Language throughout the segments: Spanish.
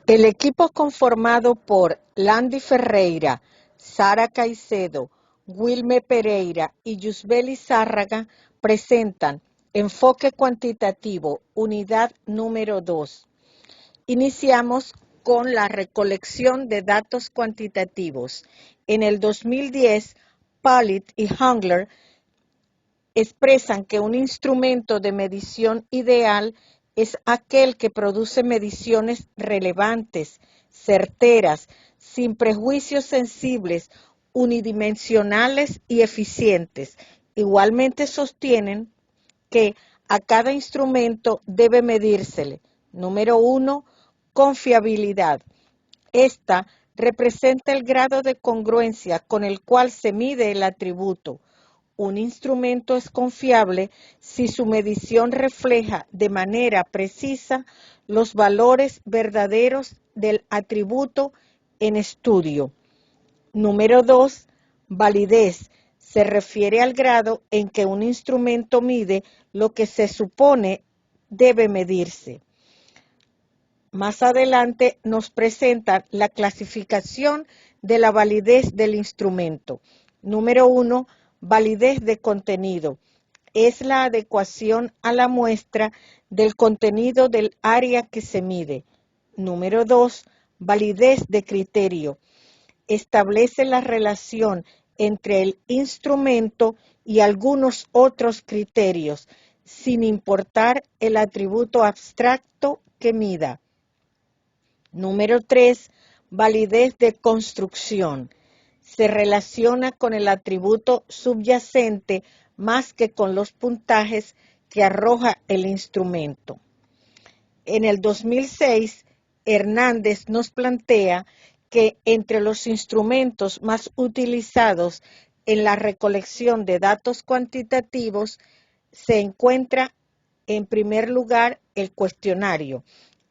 El equipo conformado por Landy Ferreira, Sara Caicedo, Wilme Pereira y Yusbeli Zárraga presentan Enfoque Cuantitativo, unidad número 2. Iniciamos con la recolección de datos cuantitativos. En el 2010, Pollitt y Hungler expresan que un instrumento de medición ideal es aquel que produce mediciones relevantes, certeras, sin prejuicios sensibles, unidimensionales y eficientes. Igualmente sostienen que a cada instrumento debe medírsele. Número 1, confiabilidad. Esta representa el grado de congruencia con el cual se mide el atributo. Un instrumento es confiable si su medición refleja de manera precisa los valores verdaderos del atributo en estudio. Número 2, validez. Se refiere al grado en que un instrumento mide lo que se supone debe medirse. Más adelante nos presenta la clasificación de la validez del instrumento. Número 1, validez de contenido. Es la adecuación a la muestra del contenido del área que se mide. Número 2, validez de criterio. Establece la relación entre el instrumento y algunos otros criterios, sin importar el atributo abstracto que mida. Número 3, validez de construcción. Se relaciona con el atributo subyacente más que con los puntajes que arroja el instrumento. En el 2006, Hernández nos plantea que entre los instrumentos más utilizados en la recolección de datos cuantitativos se encuentra en primer lugar el cuestionario.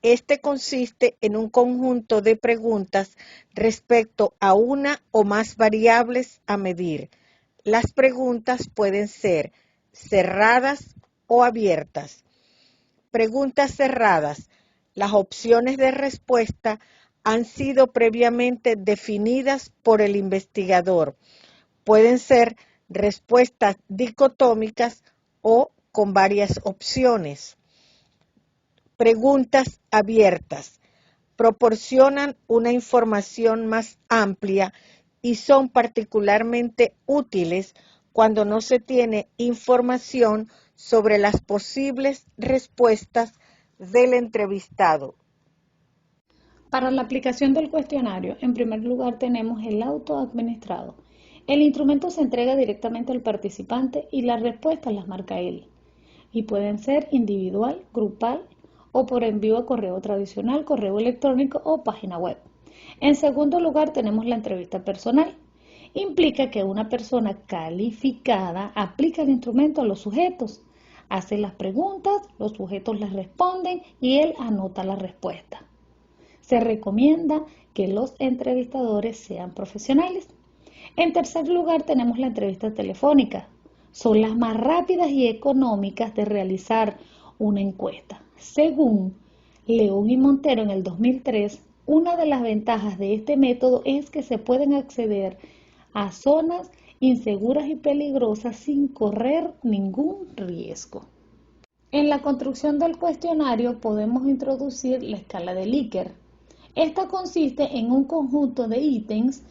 Este consiste en un conjunto de preguntas respecto a una o más variables a medir. Las preguntas pueden ser cerradas o abiertas. Preguntas cerradas. Las opciones de respuesta han sido previamente definidas por el investigador. Pueden ser respuestas dicotómicas o con varias opciones. Preguntas abiertas. Proporcionan una información más amplia y son particularmente útiles cuando no se tiene información sobre las posibles respuestas del entrevistado. Para la aplicación del cuestionario, en primer lugar tenemos el autoadministrado. El instrumento se entrega directamente al participante y las respuestas las marca él. Y pueden ser individual, grupal o por envío a correo tradicional, correo electrónico o página web. En segundo lugar tenemos la entrevista personal. Implica que una persona calificada aplica el instrumento a los sujetos, hace las preguntas, los sujetos les responden y él anota la respuesta. Se recomienda que los entrevistadores sean profesionales. En tercer lugar tenemos la entrevista telefónica. Son las más rápidas y económicas de realizar una encuesta. Según León y Montero en el 2003, una de las ventajas de este método es que se pueden acceder a zonas inseguras y peligrosas sin correr ningún riesgo. En la construcción del cuestionario podemos introducir la escala de Likert. Esta consiste en un conjunto de ítems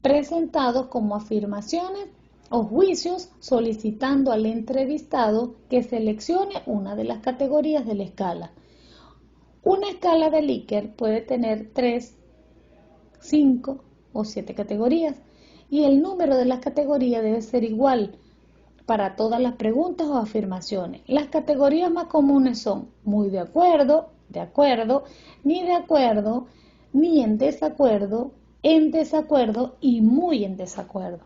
presentados como afirmaciones o juicios solicitando al entrevistado que seleccione una de las categorías de la escala. Una escala de Likert puede tener 3, 5 o 7 categorías y el número de las categorías debe ser igual para todas las preguntas o afirmaciones. Las categorías más comunes son muy de acuerdo, ni de acuerdo, ni en desacuerdo y muy en desacuerdo.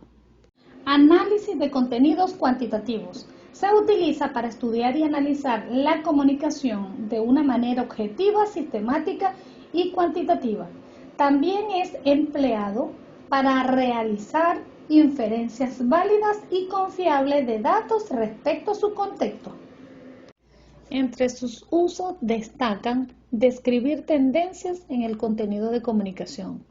Análisis de contenidos cuantitativos. Se utiliza para estudiar y analizar la comunicación de una manera objetiva, sistemática y cuantitativa. También es empleado para realizar inferencias válidas y confiables de datos respecto a su contexto. Entre sus usos destacan describir tendencias en el contenido de comunicación,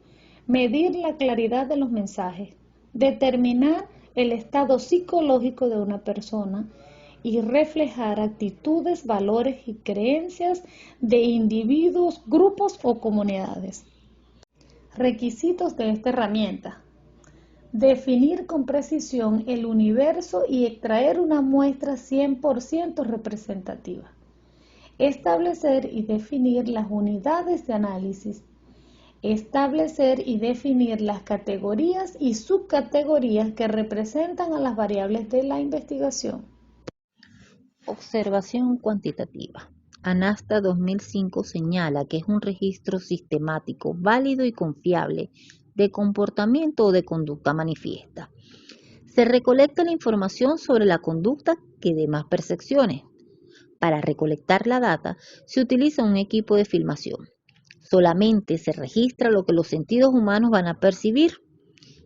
medir la claridad de los mensajes, determinar el estado psicológico de una persona y reflejar actitudes, valores y creencias de individuos, grupos o comunidades. Requisitos de esta herramienta: definir con precisión el universo y extraer una muestra 100% representativa. Establecer y definir las unidades de análisis. Establecer y definir las categorías y subcategorías que representan a las variables de la investigación. Observación cuantitativa. ANASTA 2005 señala que es un registro sistemático, válido y confiable de comportamiento o de conducta manifiesta. Se recolecta la información sobre la conducta que dé más percepciones. Para recolectar la data se utiliza un equipo de filmación. Solamente se registra lo que los sentidos humanos van a percibir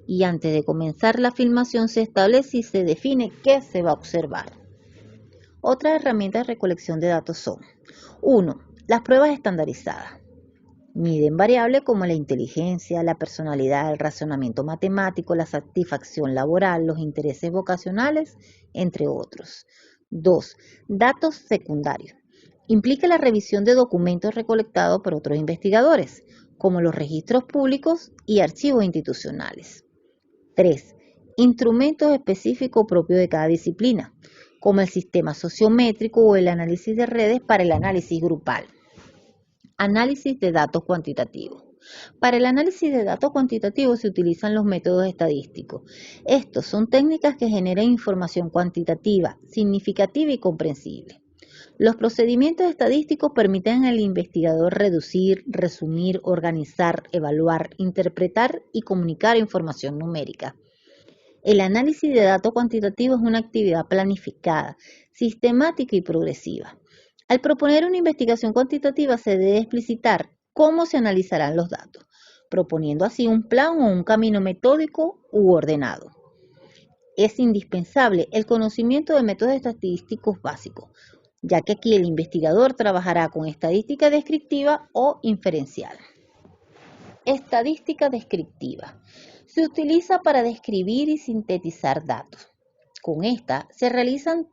y antes de comenzar la filmación se establece y se define qué se va a observar. Otras herramientas de recolección de datos son: 1. Las pruebas estandarizadas. Miden variables como la inteligencia, la personalidad, el razonamiento matemático, la satisfacción laboral, los intereses vocacionales, entre otros. 2. Datos secundarios. Implica la revisión de documentos recolectados por otros investigadores, como los registros públicos y archivos institucionales. 3. Instrumentos específicos propios de cada disciplina, como el sistema sociométrico o el análisis de redes para el análisis grupal. Análisis de datos cuantitativos. Para el análisis de datos cuantitativos se utilizan los métodos estadísticos. Estos son técnicas que generan información cuantitativa, significativa y comprensible. Los procedimientos estadísticos permiten al investigador reducir, resumir, organizar, evaluar, interpretar y comunicar información numérica. El análisis de datos cuantitativos es una actividad planificada, sistemática y progresiva. Al proponer una investigación cuantitativa se debe explicitar cómo se analizarán los datos, proponiendo así un plan o un camino metódico u ordenado. Es indispensable el conocimiento de métodos estadísticos básicos, ya que aquí el investigador trabajará con estadística descriptiva o inferencial. Estadística descriptiva. Se utiliza para describir y sintetizar datos. Con esta se realizan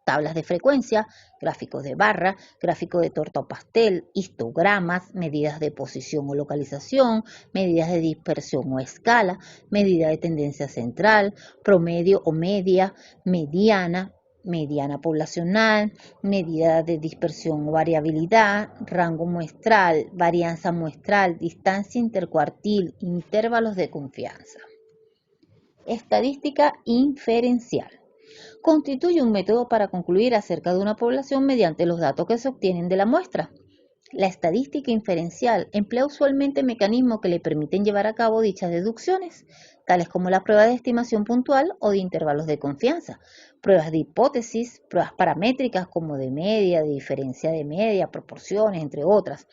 tablas de frecuencia, gráficos de barra, gráficos de torta o pastel, histogramas, medidas de posición o localización, medidas de dispersión o escala, medida de tendencia central, promedio o media, mediana poblacional, medida de dispersión o variabilidad, rango muestral, varianza muestral, distancia intercuartil, intervalos de confianza. Estadística inferencial. Constituye un método para concluir acerca de una población mediante los datos que se obtienen de la muestra. La estadística inferencial emplea usualmente mecanismos que le permiten llevar a cabo dichas deducciones, tales como la prueba de estimación puntual o de intervalos de confianza, pruebas de hipótesis, pruebas paramétricas como de media, de diferencia de media, proporciones, entre otras,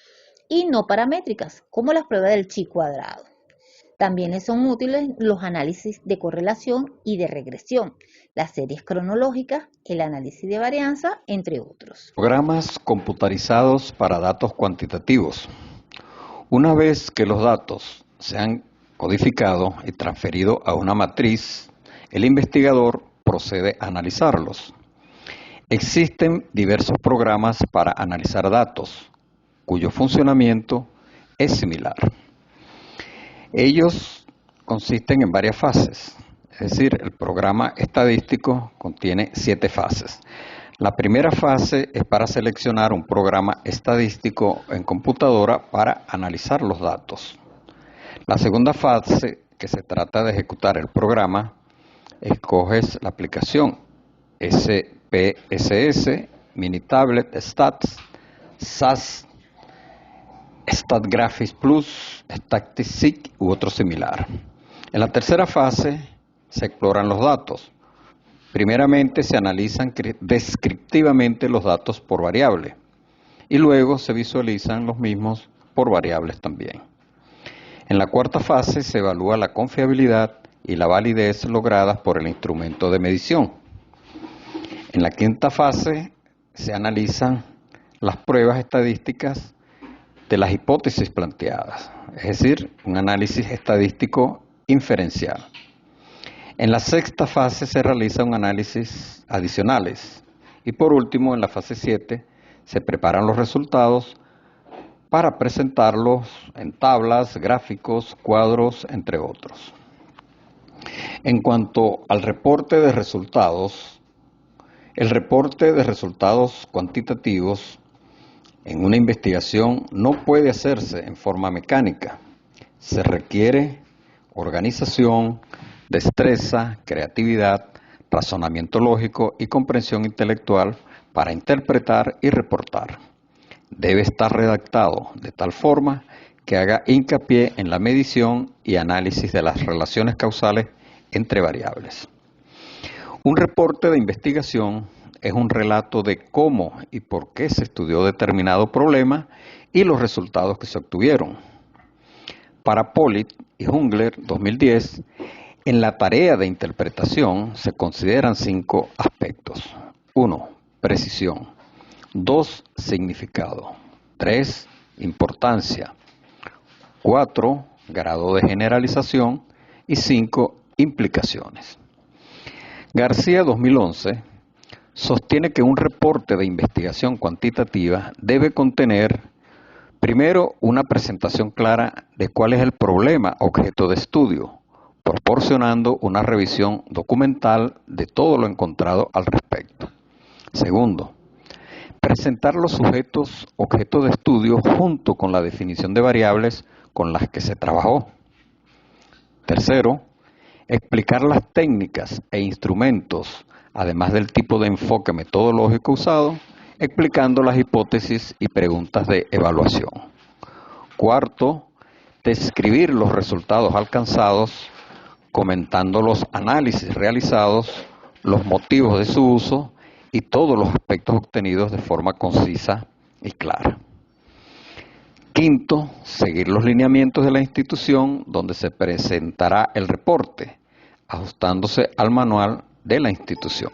y no paramétricas, como las pruebas del chi cuadrado. También les son útiles los análisis de correlación y de regresión, las series cronológicas, el análisis de varianza, entre otros. Programas computarizados para datos cuantitativos. Una vez que los datos se han codificado y transferido a una matriz, el investigador procede a analizarlos. Existen diversos programas para analizar datos, cuyo funcionamiento es similar. Ellos consisten en varias fases, es decir, el programa estadístico contiene 7 fases. La primera fase es para seleccionar un programa estadístico en computadora para analizar los datos. La segunda fase, que se trata de ejecutar el programa, escoges la aplicación SPSS, Minitablet, Stats, SAS, StatGraphics Plus, Statistics u otro similar. En la tercera fase se exploran los datos. Primeramente se analizan descriptivamente los datos por variable y luego se visualizan los mismos por variables también. En la cuarta fase se evalúa la confiabilidad y la validez logradas por el instrumento de medición. En la quinta fase se analizan las pruebas estadísticas de las hipótesis planteadas, es decir, un análisis estadístico inferencial. En la sexta fase se realiza un análisis adicionales y por último, en la fase 7, se preparan los resultados para presentarlos en tablas, gráficos, cuadros, entre otros. En cuanto al reporte de resultados, el reporte de resultados cuantitativos en una investigación no puede hacerse en forma mecánica. Se requiere organización, destreza, creatividad, razonamiento lógico y comprensión intelectual para interpretar y reportar. Debe estar redactado de tal forma que haga hincapié en la medición y análisis de las relaciones causales entre variables. Un reporte de investigación es un relato de cómo y por qué se estudió determinado problema y los resultados que se obtuvieron. Para Pollitt y Jungler, 2010, en la tarea de interpretación se consideran 5 aspectos. 1. Precisión. 2. Significado. 3. Importancia. 4. Grado de generalización. Y 5. Implicaciones. García, 2011, sostiene que un reporte de investigación cuantitativa debe contener, primero, una presentación clara de cuál es el problema objeto de estudio, proporcionando una revisión documental de todo lo encontrado al respecto. Segundo, presentar los sujetos objeto de estudio junto con la definición de variables con las que se trabajó. Tercero, explicar las técnicas e instrumentos, además del tipo de enfoque metodológico usado, explicando las hipótesis y preguntas de evaluación. Cuarto, describir los resultados alcanzados, comentando los análisis realizados, los motivos de su uso y todos los aspectos obtenidos de forma concisa y clara. Quinto, seguir los lineamientos de la institución donde se presentará el reporte, ajustándose al manual de la institución.